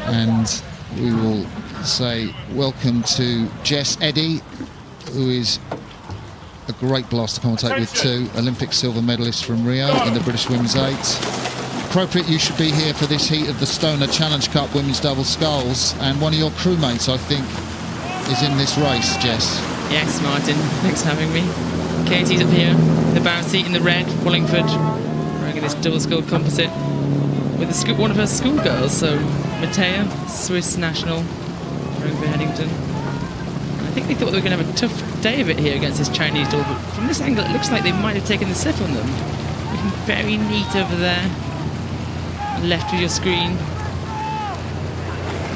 And we will say welcome to Jess Eddy, who is a great blast to commentate with too. Olympic silver medalist from Rio in the British Women's 8. Appropriate you should be here for this heat of the Stonor Challenge Cup Women's Double Sculls, and one of your crewmates, I think, is in this race, Jess. Yes, Martin, thanks for having me. Katie's up here, the bow seat in the red, Wallingford, running this double scull composite with one of her schoolgirls, so Matea, Swiss national, running for Headington. I think they thought they were going to have a tough day of it here against this Chinese double, but from this angle it looks like they might have taken the set on them. Looking very neat over there, left of your screen.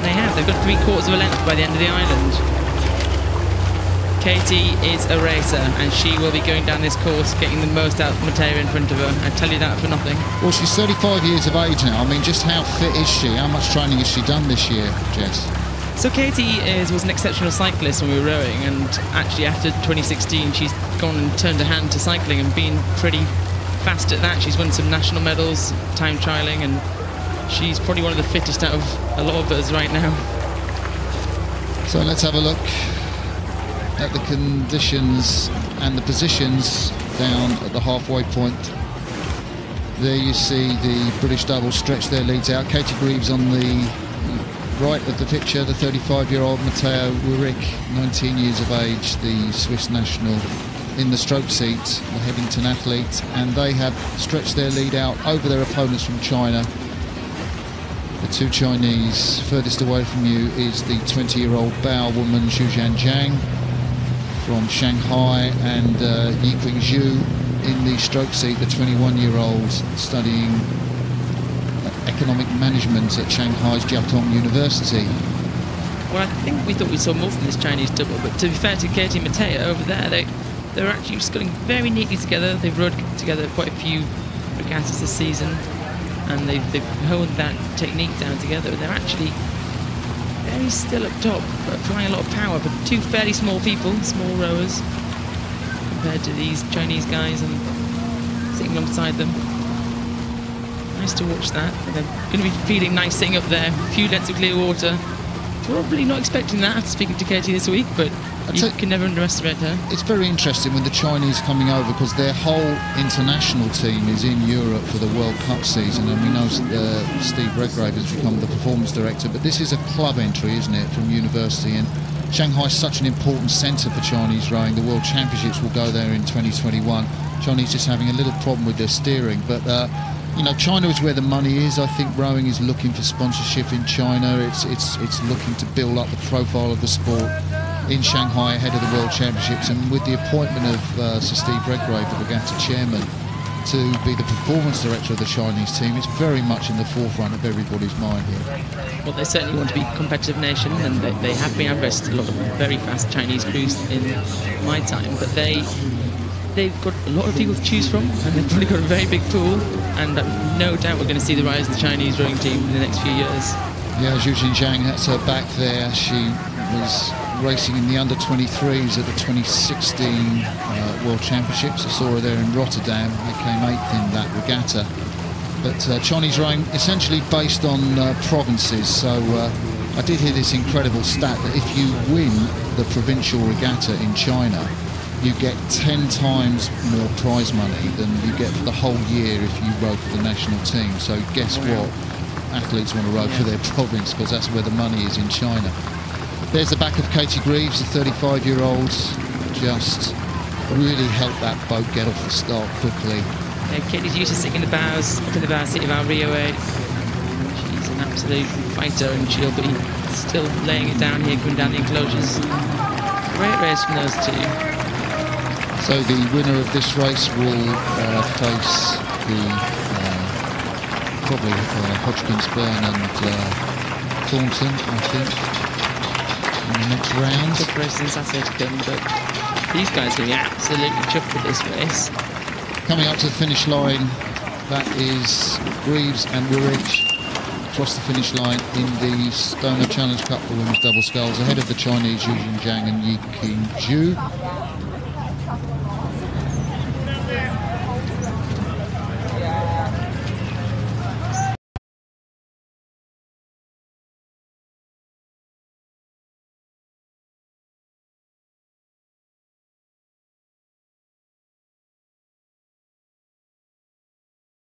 They have, they've got 3/4 of a length by the end of the island. Katie is a racer, and she will be going down this course, getting the most out of Matea in front of her. I tell you that for nothing. Well, she's 35 years of age now. I mean, just how fit is she? How much training has she done this year, Jess? So Katie was an exceptional cyclist when we were rowing, and actually after 2016 she's gone and turned her hand to cycling and been pretty fast at that. She's won some national medals, time trialling, and she's probably one of the fittest out of a lot of us right now. So let's have a look at the conditions and the positions down at the halfway point. There you see the British double stretch their leads out. Katie Greves on the right of the picture, the 35-year-old Zhang Y.Q, 19 years of age, the Swiss national in the stroke seat, the Headington athlete, and they have stretched their lead out over their opponents from China. The two Chinese furthest away from you is the 20-year-old Bao woman Zhang from Shanghai, and Zhang Y.Q in the stroke seat, the 21-year-old studying economic management at Shanghai's Jiaotong University. Well, I think we thought we saw more from this Chinese double, but to be fair to Katie and Matea over there, they're actually sculling very neatly together. They've rowed together quite a few regattas this season, and they've honed that technique down together. They're actually very still up top, applying a lot of power, but two fairly small people, small rowers, compared to these Chinese guys and sitting alongside them. Nice to watch that. They're going to be feeling nice sitting up there, a few lengths of clear water. Probably not expecting that after speaking to Katie this week, but you can never underestimate her. It's very interesting with the Chinese coming over, because their whole international team is in Europe for the World Cup season, and we know Steve Redgrave has become the performance director, but this is a club entry, isn't it, from university, and Shanghai is such an important centre for Chinese rowing. The World Championships will go there in 2021. Chinese just having a little problem with their steering, but you know, China is where the money is. I think rowing is looking for sponsorship in China. It's looking to build up the profile of the sport in Shanghai ahead of the World Championships, and with the appointment of Sir Steve Redgrave, the regatta chairman, to be the performance director of the Chinese team, it's very much in the forefront of everybody's mind here. Well, they certainly want to be a competitive nation, and they have been. I've raced a lot of very fast Chinese crews in my time, but they've got a lot of people to choose from, and they've probably got a very big pool, and no doubt we're going to see the rise of the Chinese rowing team in the next few years. Yeah, Zhang, that's her back there. She was racing in the under-23s at the 2016 World Championships. I saw her there in Rotterdam. They came 8th in that regatta. But Chinese rowing essentially based on provinces, so I did hear this incredible stat that if you win the provincial regatta in China, you get 10 times more prize money than you get for the whole year if you row for the national team. So guess what? Athletes want to row for their province, because that's where the money is in China. There's the back of Katie Greves, the 35-year-old, just really helped that boat get off the start quickly. Yeah, Katie's used to sitting in the bows, up in the bow seat of our Rio 8. She's an absolute fighter, and she'll be still laying it down here, going down the enclosures. Great race from those two. So the winner of this race will face the probably Hodgkins, Byrne and Thornton, I think, in the next round. Tough race on Saturday to come, but these guys are going to be absolutely chuffed with this race. Coming up to the finish line, that is Greves and Wuethrich across the finish line in the Stonor Challenge Cup for Women's Double Sculls, ahead of the Chinese Zhang and Zhang Y.Q.